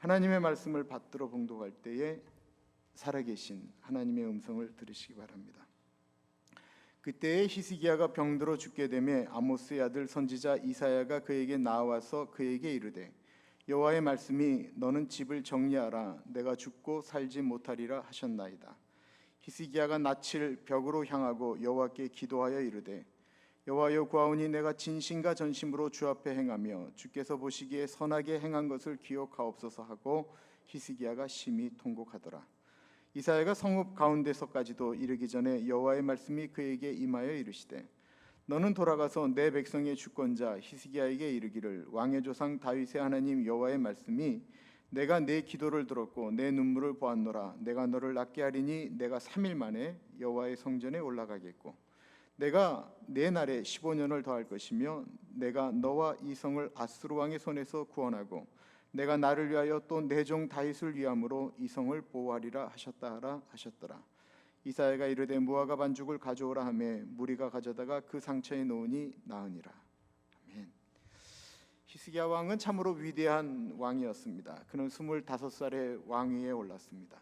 하나님의 말씀을 받들어 봉독할 때에 살아계신 하나님의 음성을 들으시기 바랍니다. 그때에 히스기야가 병들어 죽게 되매 아모스의 아들 선지자 이사야가 그에게 나와서 그에게 이르되 여호와의 말씀이 너는 집을 정리하라 내가 죽고 살지 못하리라 하셨나이다. 히스기야가 낯을 벽으로 향하고 여호와께 기도하여 이르되 여호와여 구하오니 내가 진심과 전심으로 주 앞에 행하며 주께서 보시기에 선하게 행한 것을 기억하옵소서 하고 히스기야가 심히 통곡하더라. 이사야가 성읍 가운데서까지도 이르기 전에 여호와의 말씀이 그에게 임하여 이르시되 너는 돌아가서 내 백성의 주권자 히스기야에게 이르기를 왕의 조상 다윗의 하나님 여호와의 말씀이 내가 내 기도를 들었고 내 눈물을 보았노라. 내가 너를 낫게 하리니 내가 3일 만에 여호와의 성전에 올라가겠고 내가 내 날에 15년을 더할 것이며 내가 너와 이 성을 아수르 왕의 손에서 구원하고 내가 나를 위하여 또 내 종 다윗을 위함으로 이 성을 보호하리라 하셨다 하셨더라. 이사야가 이르되 무화과 반죽을 가져오라 하매 무리가 가져다가 그 상처에 놓으니 나으니라. 아멘. 히스기야 왕은 참으로 위대한 왕이었습니다. 그는 25살에 왕위에 올랐습니다.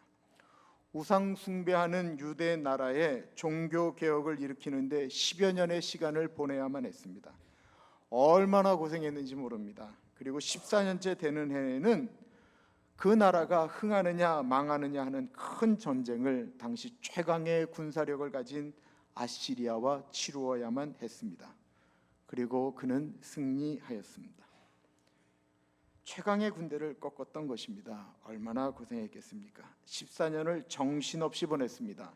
우상 숭배하는 유대 나라에 종교 개혁을 일으키는데 10여 년의 시간을 보내야만 했습니다. 얼마나 고생했는지 모릅니다. 그리고 14년째 되는 해에는 그 나라가 흥하느냐 망하느냐 하는 큰 전쟁을 당시 최강의 군사력을 가진 아시리아와 치루어야만 했습니다. 그리고 그는 승리하였습니다. 최강의 군대를 꺾었던 것입니다. 얼마나 고생했겠습니까? 14년을 정신없이 보냈습니다.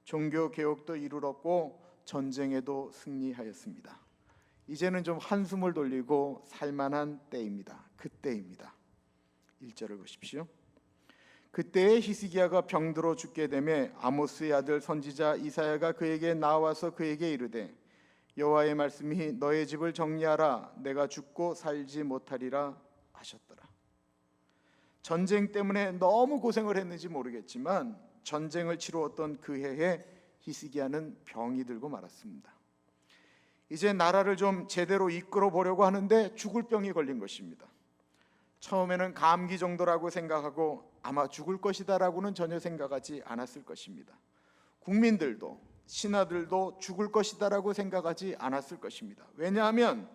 종교 개혁도 이루었고 전쟁에도 승리하였습니다. 이제는 좀 한숨을 돌리고 살만한 때입니다. 그때입니다. 1절을 보십시오. 그때에 히스기야가 병들어 죽게 되매 아모스의 아들 선지자 이사야가 그에게 나와서 그에게 이르되 여호와의 말씀이 너의 집을 정리하라 내가 죽고 살지 못하리라 하셨더라. 전쟁 때문에 너무 고생을 했는지 모르겠지만 전쟁을 치루었던 그 해에 히스기야는 병이 들고 말았습니다. 이제 나라를 좀 제대로 이끌어 보려고 하는데 죽을 병이 걸린 것입니다. 처음에는 감기 정도라고 생각하고 아마 죽을 것이다라고는 전혀 생각하지 않았을 것입니다. 국민들도 신하들도 죽을 것이다라고 생각하지 않았을 것입니다. 왜냐하면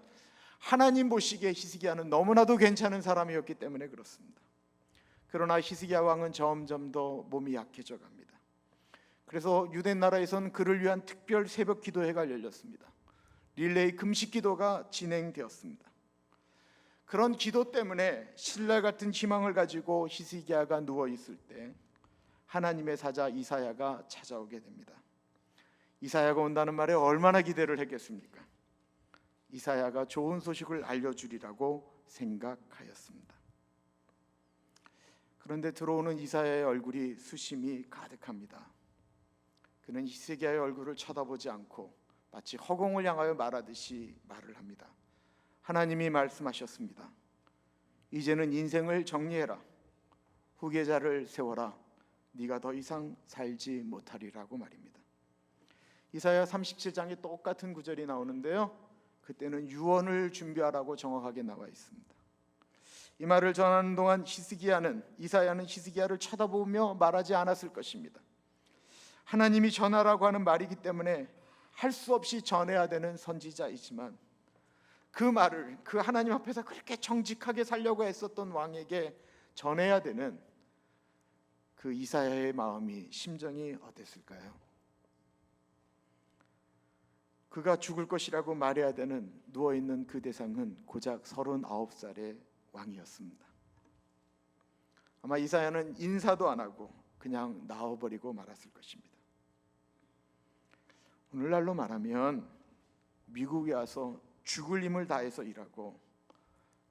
하나님 보시기에 히스기야는 너무나도 괜찮은 사람이었기 때문에 그렇습니다. 그러나 히스기야 왕은 점점 더 몸이 약해져 갑니다. 그래서 유대 나라에서는 그를 위한 특별 새벽 기도회가 열렸습니다. 릴레이 금식 기도가 진행되었습니다. 그런 기도 때문에 신라 같은 희망을 가지고 히스기야가 누워 있을 때 하나님의 사자 이사야가 찾아오게 됩니다. 이사야가 온다는 말에 얼마나 기대를 했겠습니까? 이사야가 좋은 소식을 알려주리라고 생각하였습니다. 그런데 들어오는 이사야의 얼굴이 수심이 가득합니다. 그는 히스기야의 얼굴을 쳐다보지 않고 마치 허공을 향하여 말하듯이 말을 합니다. 하나님이 말씀하셨습니다. 이제는 인생을 정리해라. 후계자를 세워라. 네가 더 이상 살지 못하리라고 말입니다. 이사야 37장에 똑같은 구절이 나오는데요. 그때는 유언을 준비하라고 정확하게 나와 있습니다. 이 말을 전하는 동안 이사야는 히스기야를 쳐다보며 말하지 않았을 것입니다. 하나님이 전하라고 하는 말이기 때문에 할 수 없이 전해야 되는 선지자이지만 그 말을 그 하나님 앞에서 그렇게 정직하게 살려고 했었던 왕에게 전해야 되는 그 이사야의 마음이 심정이 어땠을까요? 그가 죽을 것이라고 말해야 되는 누워있는 그 대상은 고작 39살의 왕이었습니다. 아마 이사야는 인사도 안 하고 그냥 나와버리고 말았을 것입니다. 오늘날로 말하면 미국에 와서 죽을 힘을 다해서 일하고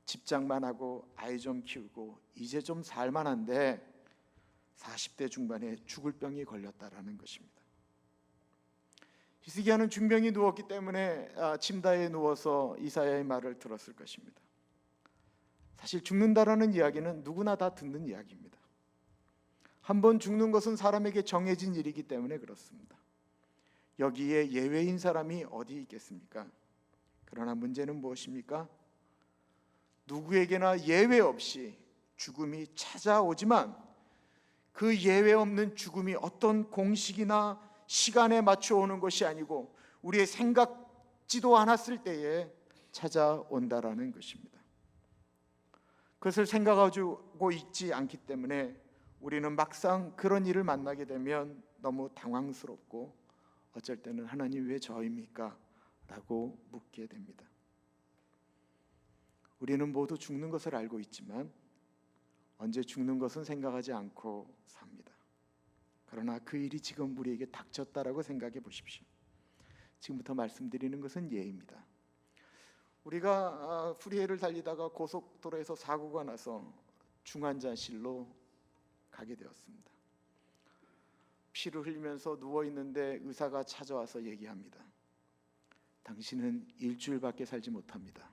집장만 하고 아이 좀 키우고 이제 좀 살만한데 40대 중반에 죽을 병이 걸렸다라는 것입니다. 히스기야는 중병이 누웠기 때문에 침다에 누워서 이사야의 말을 들었을 것입니다. 사실 죽는다라는 이야기는 누구나 다 듣는 이야기입니다. 한번 죽는 것은 사람에게 정해진 일이기 때문에 그렇습니다. 여기에 예외인 사람이 어디 있겠습니까? 그러나 문제는 무엇입니까? 누구에게나 예외 없이 죽음이 찾아오지만 그 예외 없는 죽음이 어떤 공식이나 시간에 맞춰 오는 것이 아니고 우리의 생각지도 않았을 때에 찾아온다라는 것입니다. 그것을 생각하고 있지 않기 때문에 우리는 막상 그런 일을 만나게 되면 너무 당황스럽고 어쩔 때는 하나님 왜 저입니까? 라고 묻게 됩니다. 우리는 모두 죽는 것을 알고 있지만 언제 죽는 것은 생각하지 않고 삽니다. 그러나 그 일이 지금 우리에게 닥쳤다라고 생각해 보십시오. 지금부터 말씀드리는 것은 예입니다. 우리가 프리웨이를 달리다가 고속도로에서 사고가 나서 중환자실로 가게 되었습니다. 피를 흘리면서 누워 있는데 의사가 찾아와서 얘기합니다. 당신은 일주일밖에 살지 못합니다.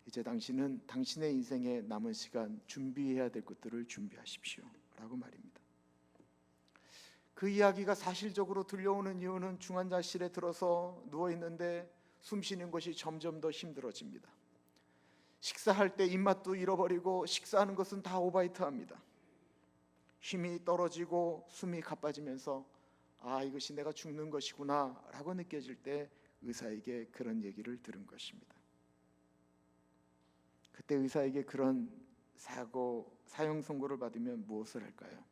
이제 당신은 당신의 인생에 남은 시간 준비해야 될 것들을 준비하십시오 라고 말입니다. 그 이야기가 사실적으로 들려오는 이유는 중환자실에 들어서 누워 있는데 숨 쉬는 것이 점점 더 힘들어집니다. 식사할 때 입맛도 잃어버리고 식사하는 것은 다 오바이트합니다. 힘이 떨어지고 숨이 가빠지면서 이것이 내가 죽는 것이구나 라고 느껴질 때 의사에게 그런 얘기를 들은 것입니다. 그때 의사에게 그런 사형 선고를 받으면 무엇을 할까요?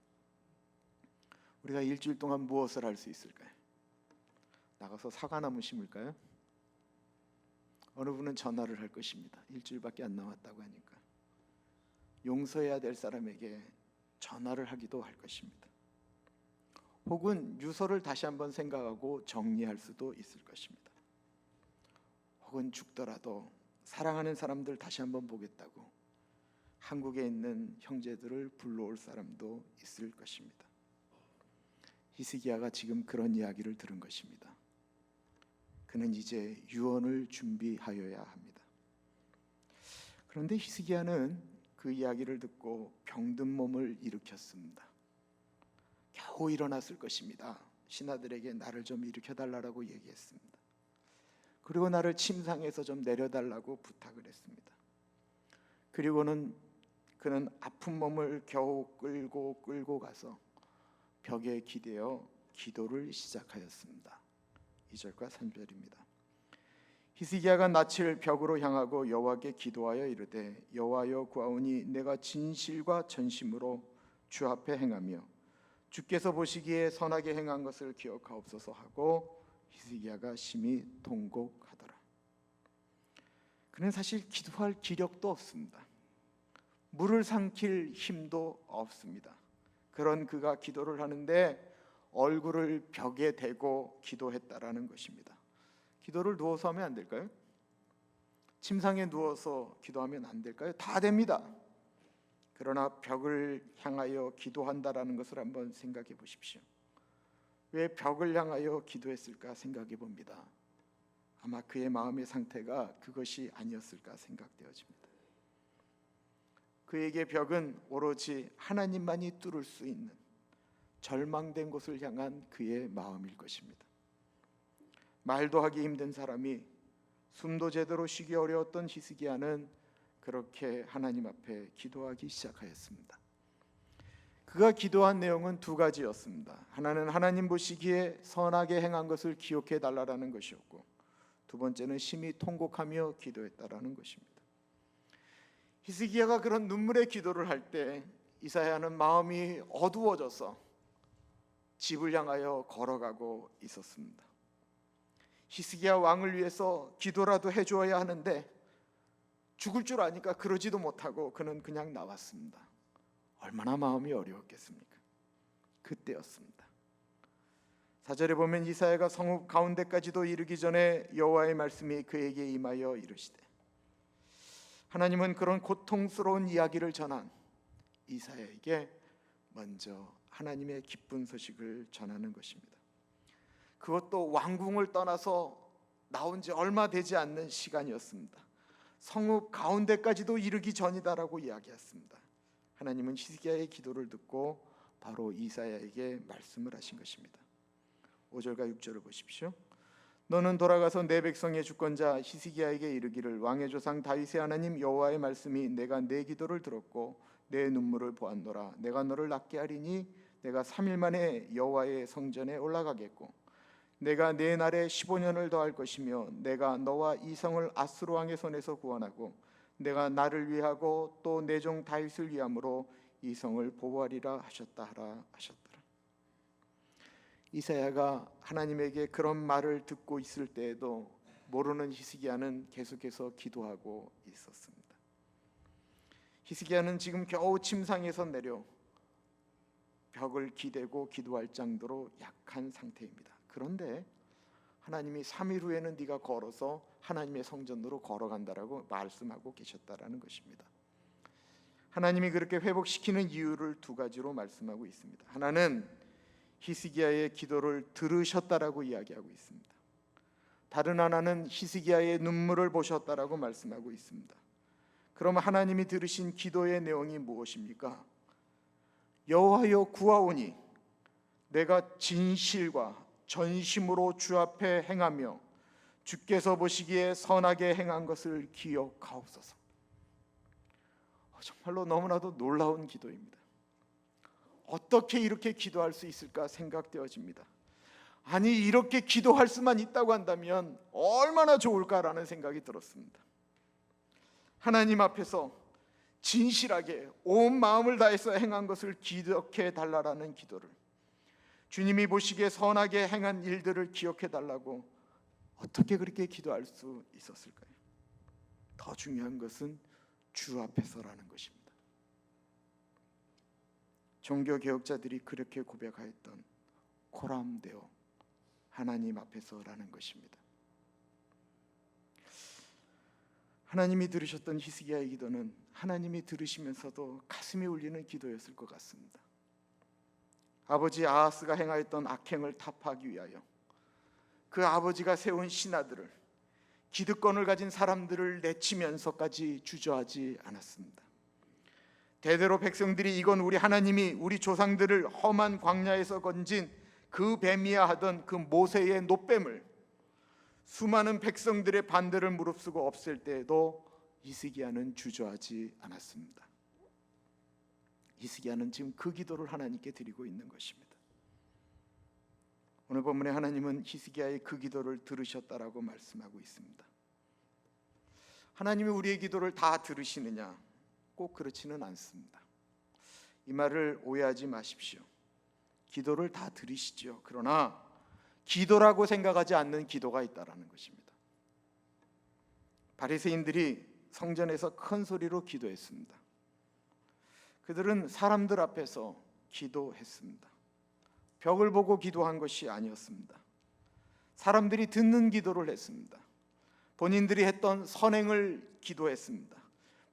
우리가 일주일 동안 무엇을 할 수 있을까요? 나가서 사과나무 심을까요? 어느 분은 전화를 할 것입니다. 일주일밖에 안 남았다고 하니까 용서해야 될 사람에게 전화를 하기도 할 것입니다. 혹은 유서를 다시 한번 생각하고 정리할 수도 있을 것입니다. 혹은 죽더라도 사랑하는 사람들 다시 한번 보겠다고 한국에 있는 형제들을 불러올 사람도 있을 것입니다. 히스기야가 지금 그런 이야기를 들은 것입니다. 그는 이제 유언을 준비하여야 합니다. 그런데 히스기야는 그 이야기를 듣고 병든 몸을 일으켰습니다. 겨우 일어났을 것입니다. 신하들에게 나를 좀 일으켜달라고 얘기했습니다. 그리고 나를 침상에서 좀 내려달라고 부탁을 했습니다. 그리고는 그는 아픈 몸을 겨우 끌고 가서 벽에 기대어 기도를 시작하였습니다. 2절과 3절입니다. 히스기야가 낯을 벽으로 향하고 여호와께 기도하여 이르되 여호와여 구하오니 내가 진실과 전심으로 주 앞에 행하며 주께서 보시기에 선하게 행한 것을 기억하옵소서 하고 히스기야가 심히 통곡하더라. 그는 사실 기도할 기력도 없습니다. 물을 삼킬 힘도 없습니다. 그런 그가 기도를 하는데 얼굴을 벽에 대고 기도했다라는 것입니다. 기도를 누워서 하면 안 될까요? 침상에 누워서 기도하면 안 될까요? 다 됩니다. 그러나 벽을 향하여 기도한다라는 것을 한번 생각해 보십시오. 왜 벽을 향하여 기도했을까 생각해 봅니다. 아마 그의 마음의 상태가 그것이 아니었을까 생각되어집니다. 그에게 벽은 오로지 하나님만이 뚫을 수 있는 절망된 곳을 향한 그의 마음일 것입니다. 말도 하기 힘든 사람이 숨도 제대로 쉬기 어려웠던 히스기야는 그렇게 하나님 앞에 기도하기 시작하였습니다. 그가 기도한 내용은 두 가지였습니다. 하나는 하나님 보시기에 선하게 행한 것을 기억해 달라라는 것이었고, 두 번째는 심히 통곡하며 기도했다라는 것입니다. 히스기야가 그런 눈물의 기도를 할 때 이사야는 마음이 어두워져서 집을 향하여 걸어가고 있었습니다. 히스기야 왕을 위해서 기도라도 해주어야 하는데 죽을 줄 아니까 그러지도 못하고 그는 그냥 나왔습니다. 얼마나 마음이 어려웠겠습니까? 그때였습니다. 4절에 보면 이사야가 성읍 가운데까지도 이르기 전에 여호와의 말씀이 그에게 임하여 이르시되, 하나님은 그런 고통스러운 이야기를 전한 이사야에게 먼저 하나님의 기쁜 소식을 전하는 것입니다. 그것도 왕궁을 떠나서 나온 지 얼마 되지 않는 시간이었습니다. 성읍 가운데까지도 이르기 전이다라고 이야기했습니다. 하나님은 히스기야의 기도를 듣고 바로 이사야에게 말씀을 하신 것입니다. 5절과 6절을 보십시오. 너는 돌아가서 내 백성의 주권자 히스기야에게 이르기를 왕의 조상 다윗의 하나님 여호와의 말씀이 내가 내 기도를 들었고 내 눈물을 보았노라. 내가 너를 낫게 하리니 내가 3일 만에 여호와의 성전에 올라가겠고 내가 내 날에 15년을 더할 것이며 내가 너와 이 성을 아수르 왕의 손에서 구원하고 내가 나를 위하고 또 내 종 다윗을 위함으로 이 성을 보호하리라 하셨다 하라 하셨더라. 이사야가 하나님에게 그런 말을 듣고 있을 때에도 모르는 히스기야는 계속해서 기도하고 있었습니다. 히스기야는 지금 겨우 침상에서 내려 벽을 기대고 기도할 정도로 약한 상태입니다. 그런데 하나님이 3일 후에는 네가 걸어서 하나님의 성전으로 걸어간다라고 말씀하고 계셨다라는 것입니다. 하나님이 그렇게 회복시키는 이유를 두 가지로 말씀하고 있습니다. 하나는 히스기야의 기도를 들으셨다라고 이야기하고 있습니다. 다른 하나는 히스기야의 눈물을 보셨다라고 말씀하고 있습니다. 그럼 하나님이 들으신 기도의 내용이 무엇입니까? 여호와여 구하오니 내가 진실과 전심으로 주 앞에 행하며 주께서 보시기에 선하게 행한 것을 기억하옵소서. 정말로 너무나도 놀라운 기도입니다. 어떻게 이렇게 기도할 수 있을까 생각되어집니다. 아니 이렇게 기도할 수만 있다고 한다면 얼마나 좋을까라는 생각이 들었습니다. 하나님 앞에서 진실하게 온 마음을 다해서 행한 것을 기억해 달라라는 기도를, 주님이 보시기에 선하게 행한 일들을 기억해 달라고 어떻게 그렇게 기도할 수 있었을까요? 더 중요한 것은 주 앞에서라는 것입니다. 종교 개혁자들이 그렇게 고백하였던 코람데오, 하나님 앞에서라는 것입니다. 하나님이 들으셨던 히스기야의 기도는 하나님이 들으시면서도 가슴이 울리는 기도였을 것 같습니다. 아버지 아하스가 행하였던 악행을 타파하기 위하여 그 아버지가 세운 신하들을, 기득권을 가진 사람들을 내치면서까지 주저하지 않았습니다. 대대로 백성들이 이건 우리 하나님이 우리 조상들을 험한 광야에서 건진 그 뱀이야 하던 그 모세의 노뱀을 수많은 백성들의 반대를 무릅쓰고 없앨 때에도 히스기야는 주저하지 않았습니다. 히스기야는 지금 그 기도를 하나님께 드리고 있는 것입니다. 오늘 본문에 하나님은 히스기야의 그 기도를 들으셨다라고 말씀하고 있습니다. 하나님이 우리의 기도를 다 들으시느냐? 꼭 그렇지는 않습니다. 이 말을 오해하지 마십시오. 기도를 다 들으시죠. 그러나 기도라고 생각하지 않는 기도가 있다라는 것입니다. 바리새인들이 성전에서 큰 소리로 기도했습니다. 그들은 사람들 앞에서 기도했습니다. 벽을 보고 기도한 것이 아니었습니다. 사람들이 듣는 기도를 했습니다. 본인들이 했던 선행을 기도했습니다.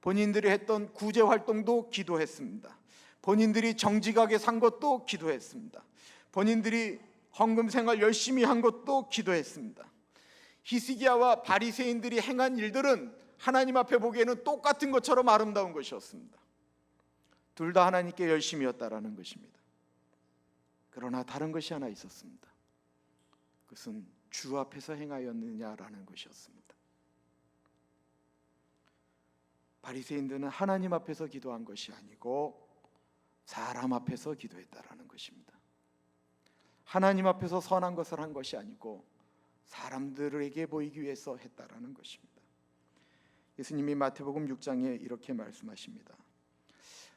본인들이 했던 구제 활동도 기도했습니다. 본인들이 정직하게 산 것도 기도했습니다. 본인들이 헌금 생활 열심히 한 것도 기도했습니다. 히스기야와 바리새인들이 행한 일들은 하나님 앞에 보기에는 똑같은 것처럼 아름다운 것이었습니다. 둘 다 하나님께 열심이었다라는 것입니다. 그러나 다른 것이 하나 있었습니다. 그것은 주 앞에서 행하였느냐라는 것이었습니다. 바리새인들은 하나님 앞에서 기도한 것이 아니고 사람 앞에서 기도했다라는 것입니다. 하나님 앞에서 선한 것을 한 것이 아니고 사람들에게 보이기 위해서 했다라는 것입니다. 예수님이 마태복음 6장에 이렇게 말씀하십니다.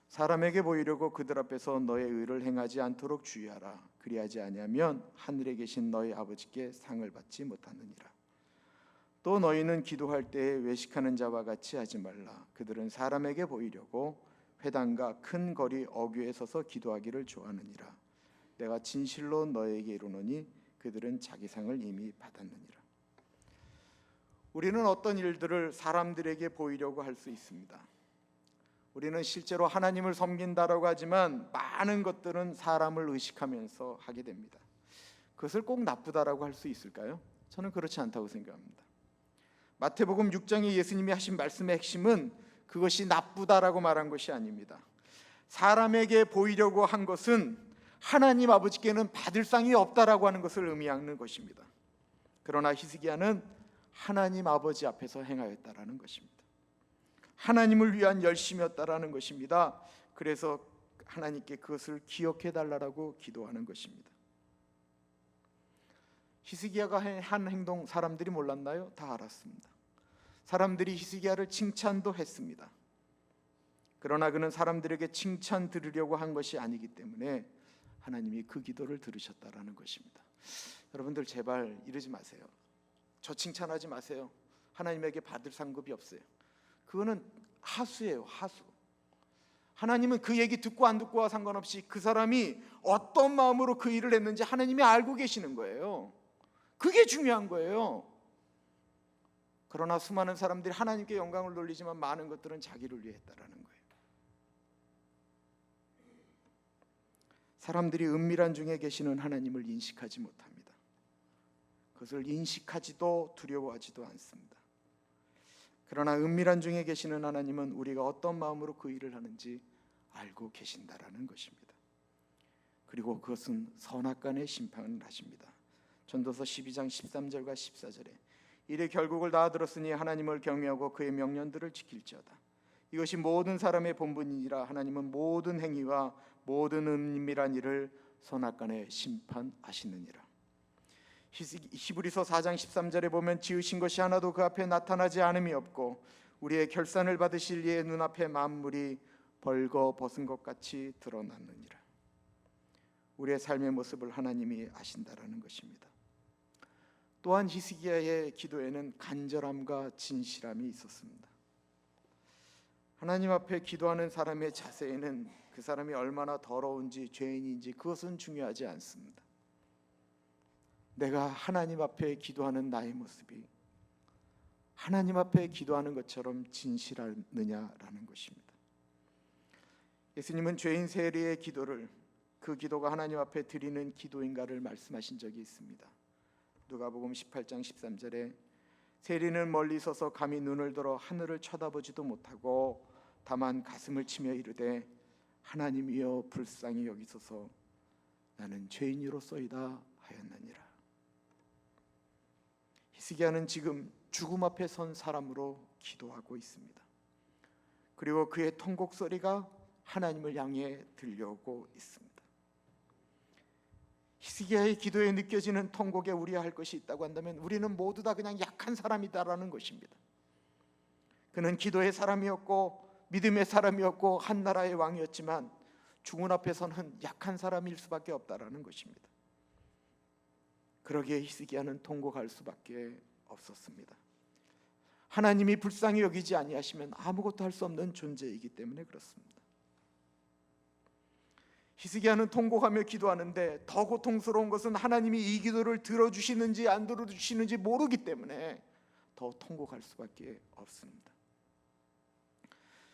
사람에게 보이려고 그들 앞에서 너의 의를 행하지 않도록 주의하라. 그리하지 아니하면 하늘에 계신 너희 아버지께 상을 받지 못하느니라. 또 너희는 기도할 때에 외식하는 자와 같이 하지 말라. 그들은 사람에게 보이려고 회당과 큰 거리 어귀에 서서 기도하기를 좋아하느니라. 내가 진실로 너희에게 이르노니 그들은 자기 상을 이미 받았느니라. 우리는 어떤 일들을 사람들에게 보이려고 할 수 있습니다. 우리는 실제로 하나님을 섬긴다라고 하지만 많은 것들은 사람을 의식하면서 하게 됩니다. 그것을 꼭 나쁘다라고 할 수 있을까요? 저는 그렇지 않다고 생각합니다. 마태복음 6장에 예수님이 하신 말씀의 핵심은 그것이 나쁘다라고 말한 것이 아닙니다. 사람에게 보이려고 한 것은 하나님 아버지께는 받을 상이 없다라고 하는 것을 의미하는 것입니다. 그러나 히스기야는 하나님 아버지 앞에서 행하였다라는 것입니다. 하나님을 위한 열심이었다라는 것입니다. 그래서 하나님께 그것을 기억해 달라고 기도하는 것입니다. 히스기야가 한 행동 사람들이 몰랐나요? 다 알았습니다. 사람들이 히스기야를 칭찬도 했습니다. 그러나 그는 사람들에게 칭찬 들으려고 한 것이 아니기 때문에 하나님이 그 기도를 들으셨다라는 것입니다. 여러분들 제발 이러지 마세요. 저 칭찬하지 마세요. 하나님에게 받을 상급이 없어요. 그거는 하수예요, 하수. 하나님은 그 얘기 듣고 안 듣고와 상관없이 그 사람이 어떤 마음으로 그 일을 했는지 하나님이 알고 계시는 거예요. 그게 중요한 거예요. 그러나 수많은 사람들이 하나님께 영광을 돌리지만 많은 것들은 자기를 위해 했다라는 거예요. 사람들이 은밀한 중에 계시는 하나님을 인식하지 못합니다. 그것을 인식하지도 두려워하지도 않습니다. 그러나 은밀한 중에 계시는 하나님은 우리가 어떤 마음으로 그 일을 하는지 알고 계신다라는 것입니다. 그리고 그것은 선악간의 심판을 하십니다. 전도서 12장 13절과 14절에 이래 결국을 다 들었으니 하나님을 경외하고 그의 명령들을 지킬지어다. 이것이 모든 사람의 본분이니라. 하나님은 모든 행위와 모든 은밀한 일을 선악간에 심판하시느니라. 히브리서 4장 13절에 보면 지으신 것이 하나도 그 앞에 나타나지 않음이 없고 우리의 결산을 받으실 이의 눈앞에 만물이 벌거 벗은 것 같이 드러났느니라. 우리의 삶의 모습을 하나님이 아신다라는 것입니다. 또한 히스기야의 기도에는 간절함과 진실함이 있었습니다. 하나님 앞에 기도하는 사람의 자세에는 그 사람이 얼마나 더러운지 죄인인지 그것은 중요하지 않습니다. 내가 하나님 앞에 기도하는 나의 모습이 하나님 앞에 기도하는 것처럼 진실하느냐라는 것입니다. 예수님은 죄인 세리의 기도를 그 기도가 하나님 앞에 드리는 기도인가를 말씀하신 적이 있습니다. 누가복음 18장 13절에 세리는 멀리 서서 감히 눈을 들어 하늘을 쳐다보지도 못하고 다만 가슴을 치며 이르되 하나님이여 불쌍히 여기소서 나는 죄인이로소이다 하였느니라. 히스기야는 지금 죽음 앞에 선 사람으로 기도하고 있습니다. 그리고 그의 통곡 소리가 하나님을 향해 들려오고 있습니다. 히스기야의 기도에 느껴지는 통곡에 우리가 할 것이 있다고 한다면 우리는 모두 다 그냥 약한 사람이다라는 것입니다. 그는 기도의 사람이었고 믿음의 사람이었고 한 나라의 왕이었지만 죽음 앞에서는 약한 사람일 수밖에 없다라는 것입니다. 그러기에 히스기야는 통곡할 수밖에 없었습니다. 하나님이 불쌍히 여기지 아니하시면 아무것도 할 수 없는 존재이기 때문에 그렇습니다. 히스기야는 통곡하며 기도하는데 더 고통스러운 것은 하나님이 이 기도를 들어주시는지 안 들어주시는지 모르기 때문에 더 통곡할 수밖에 없습니다.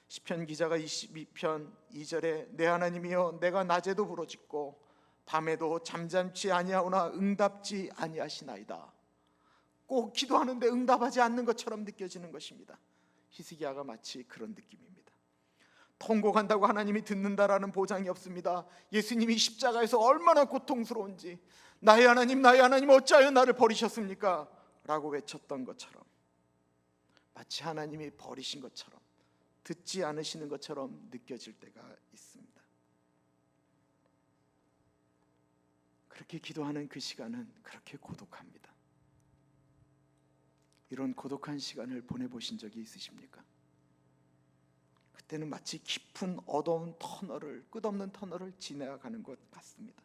시편 기자가 22편 2절에 내 하나님이여 내가 낮에도 부르짖고 밤에도 잠잠치 아니하오나 응답지 아니하시나이다. 꼭 기도하는데 응답하지 않는 것처럼 느껴지는 것입니다. 히스기야가 마치 그런 느낌입니다. 통곡한다고 하나님이 듣는다라는 보장이 없습니다. 예수님이 십자가에서 얼마나 고통스러운지 나의 하나님 어찌하여 나를 버리셨습니까? 라고 외쳤던 것처럼 마치 하나님이 버리신 것처럼 듣지 않으시는 것처럼 느껴질 때가 있습니다. 그렇게 기도하는 그 시간은 그렇게 고독합니다. 이런 고독한 시간을 보내보신 적이 있으십니까? 그때는 마치 깊은 어두운 터널을 끝없는 터널을 지나가는 것 같습니다.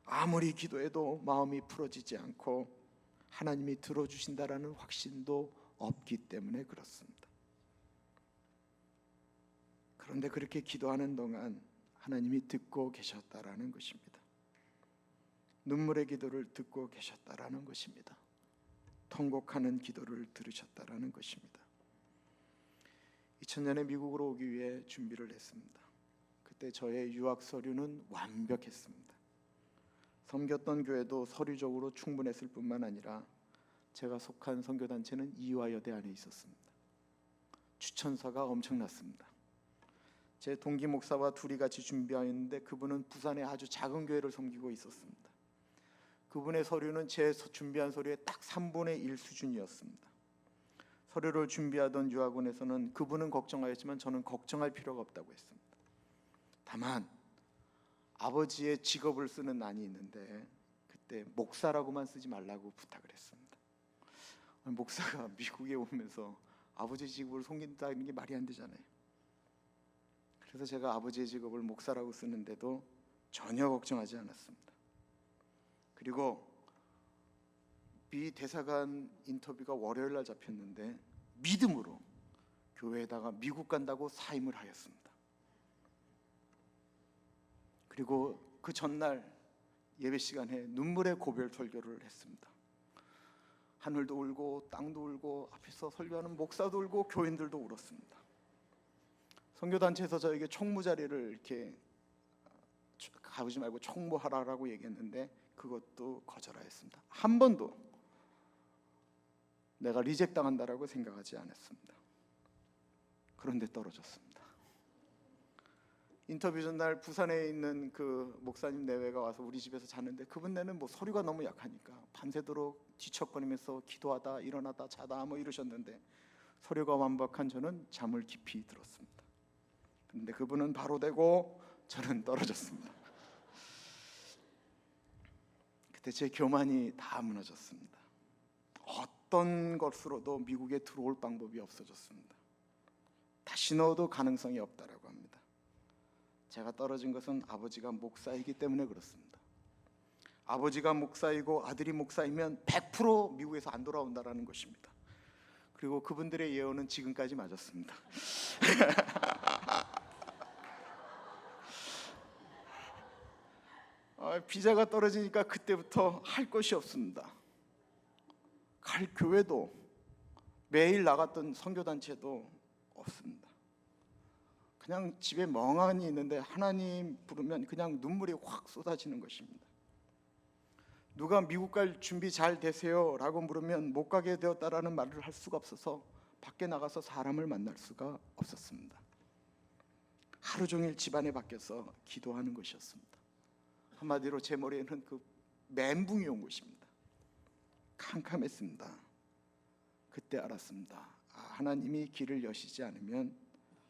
아무리 기도해도 마음이 풀어지지 않고 하나님이 들어주신다라는 확신도 없기 때문에 그렇습니다. 그런데 그렇게 기도하는 동안 하나님이 듣고 계셨다라는 것입니다. 눈물의 기도를 듣고 계셨다라는 것입니다. 통곡하는 기도를 들으셨다라는 것입니다. 2000년에 미국으로 오기 위해 준비를 했습니다. 그때 저의 유학 서류는 완벽했습니다. 섬겼던 교회도 서류적으로 충분했을 뿐만 아니라 제가 속한 선교단체는 이화여대 안에 있었습니다. 추천서가 엄청났습니다. 제 동기 목사와 둘이 같이 준비하였는데 그분은 부산의 아주 작은 교회를 섬기고 있었습니다. 그분의 서류는 제 준비한 서류의 딱 3분의 1 수준이었습니다. 서류를 준비하던 유학원에서는 그분은 걱정하였지만 저는 걱정할 필요가 없다고 했습니다. 다만 아버지의 직업을 쓰는 난이 있는데 그때 목사라고만 쓰지 말라고 부탁을 했습니다. 목사가 미국에 오면서 아버지 직업을 숨긴다는 게 말이 안 되잖아요. 그래서 제가 아버지의 직업을 목사라고 쓰는데도 전혀 걱정하지 않았습니다. 그리고 미 대사관 인터뷰가 월요일 날 잡혔는데 믿음으로 교회에다가 미국 간다고 사임을 하였습니다. 그리고 그 전날 예배 시간에 눈물의 고별 설교를 했습니다. 하늘도 울고 땅도 울고 앞에서 설교하는 목사도 울고 교인들도 울었습니다. 선교단체에서 저에게 총무 자리를 이렇게 가보지 말고 총무하라고 얘기했는데 그것도 거절하였습니다. 한 번도 내가 리젝 당한다라고 생각하지 않았습니다. 그런데 떨어졌습니다. 인터뷰 전날 부산에 있는 그 목사님 내외가 와서 우리 집에서 잤는데 그분네는 뭐 서류가 너무 약하니까 밤새도록 뒤척거리면서 기도하다 일어나다 자다 뭐 이러셨는데 서류가 완벽한 저는 잠을 깊이 들었습니다. 그런데 그분은 바로 되고 저는 떨어졌습니다. 그때 제 교만이 다 무너졌습니다. 어떤 것으로도 미국에 들어올 방법이 없어졌습니다. 다시 넣어도 가능성이 없다라고 합니다. 제가 떨어진 것은 아버지가 목사이기 때문에 그렇습니다. 아버지가 목사이고 아들이 목사이면 100% 미국에서 안 돌아온다라는 것입니다. 그리고 그분들의 예언은 지금까지 맞았습니다. 비자가 떨어지니까 그때부터 할 것이 없습니다. 갈 교회도 매일 나갔던 선교단체도 없습니다. 그냥 집에 멍하니 있는데 하나님 부르면 그냥 눈물이 확 쏟아지는 것입니다. 누가 미국 갈 준비 잘 되세요? 라고 물으면 못 가게 되었다라는 말을 할 수가 없어서 밖에 나가서 사람을 만날 수가 없었습니다. 하루 종일 집안에 밖에서 기도하는 것이었습니다. 한마디로 제 머리에는 그 멘붕이 온 것입니다. 캄캄했습니다. 그때 알았습니다. 하나님이 길을 여시지 않으면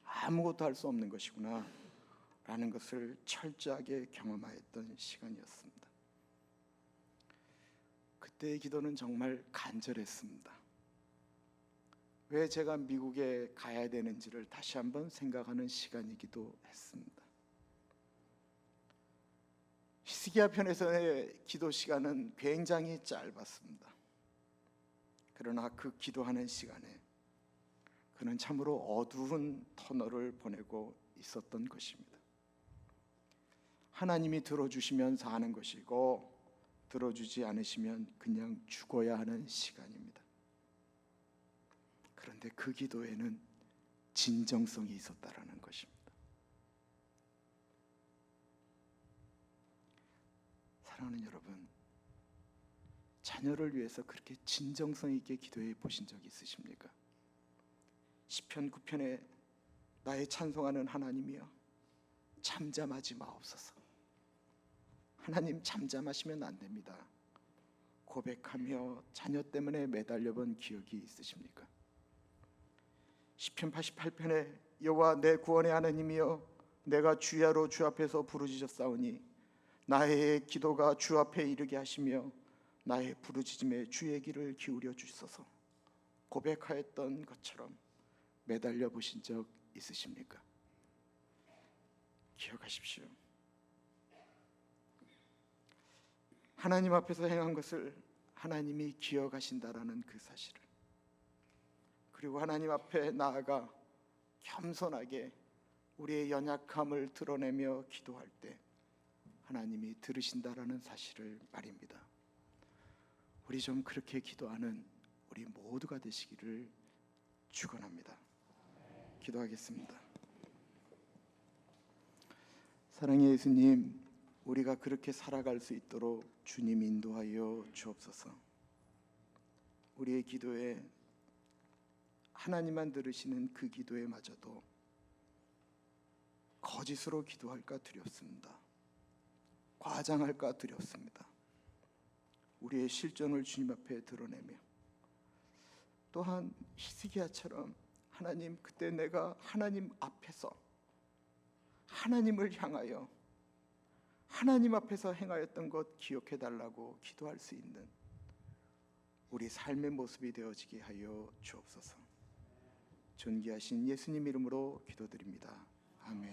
아무것도 할 수 없는 것이구나 라는 것을 철저하게 경험하였던 시간이었습니다. 그때의 기도는 정말 간절했습니다. 왜 제가 미국에 가야 되는지를 다시 한번 생각하는 시간이기도 했습니다. 히스기야 편에서의 기도 시간은 굉장히 짧았습니다. 그러나 그 기도하는 시간에 그는 참으로 어두운 터널을 보내고 있었던 것입니다. 하나님이 들어주시면 사는 것이고 들어주지 않으시면 그냥 죽어야 하는 시간입니다. 그런데 그 기도에는 진정성이 있었다라는 것입니다. 사랑하는 여러분, 자녀를 위해서 그렇게 진정성 있게 기도해 보신 적 있으십니까? 시편 9편에 나의 찬송하는 하나님이여 잠잠하지 마옵소서. 하나님 잠잠하시면 안 됩니다. 고백하며 자녀 때문에 매달려본 기억이 있으십니까? 시편 88편에 여호와 내 구원의 하나님이여 내가 주야로 주 앞에서 부르짖었사오니 나의 기도가 주 앞에 이르게 하시며 나의 부르짖음에 주의 귀를 기울여 주소서. 고백하였던 것처럼 매달려 보신 적 있으십니까? 기억하십시오. 하나님 앞에서 행한 것을 하나님이 기억하신다라는 그 사실을, 그리고 하나님 앞에 나아가 겸손하게 우리의 연약함을 드러내며 기도할 때 하나님이 들으신다라는 사실을 말입니다. 우리 좀 그렇게 기도하는 우리 모두가 되시기를 축원합니다. 기도하겠습니다. 사랑의 예수님, 우리가 그렇게 살아갈 수 있도록 주님 인도하여 주옵소서. 우리의 기도에 하나님만 들으시는 그 기도에 마저도 거짓으로 기도할까 두렵습니다. 과장할까 두렵습니다. 우리의 실존을 주님 앞에 드러내며, 또한 히스기야처럼 하나님, 그때 내가 하나님 앞에서 하나님을 향하여 하나님 앞에서 행하였던 것 기억해 달라고 기도할 수 있는 우리 삶의 모습이 되어지게 하여 주옵소서. 존귀하신 예수님 이름으로 기도드립니다. 아멘.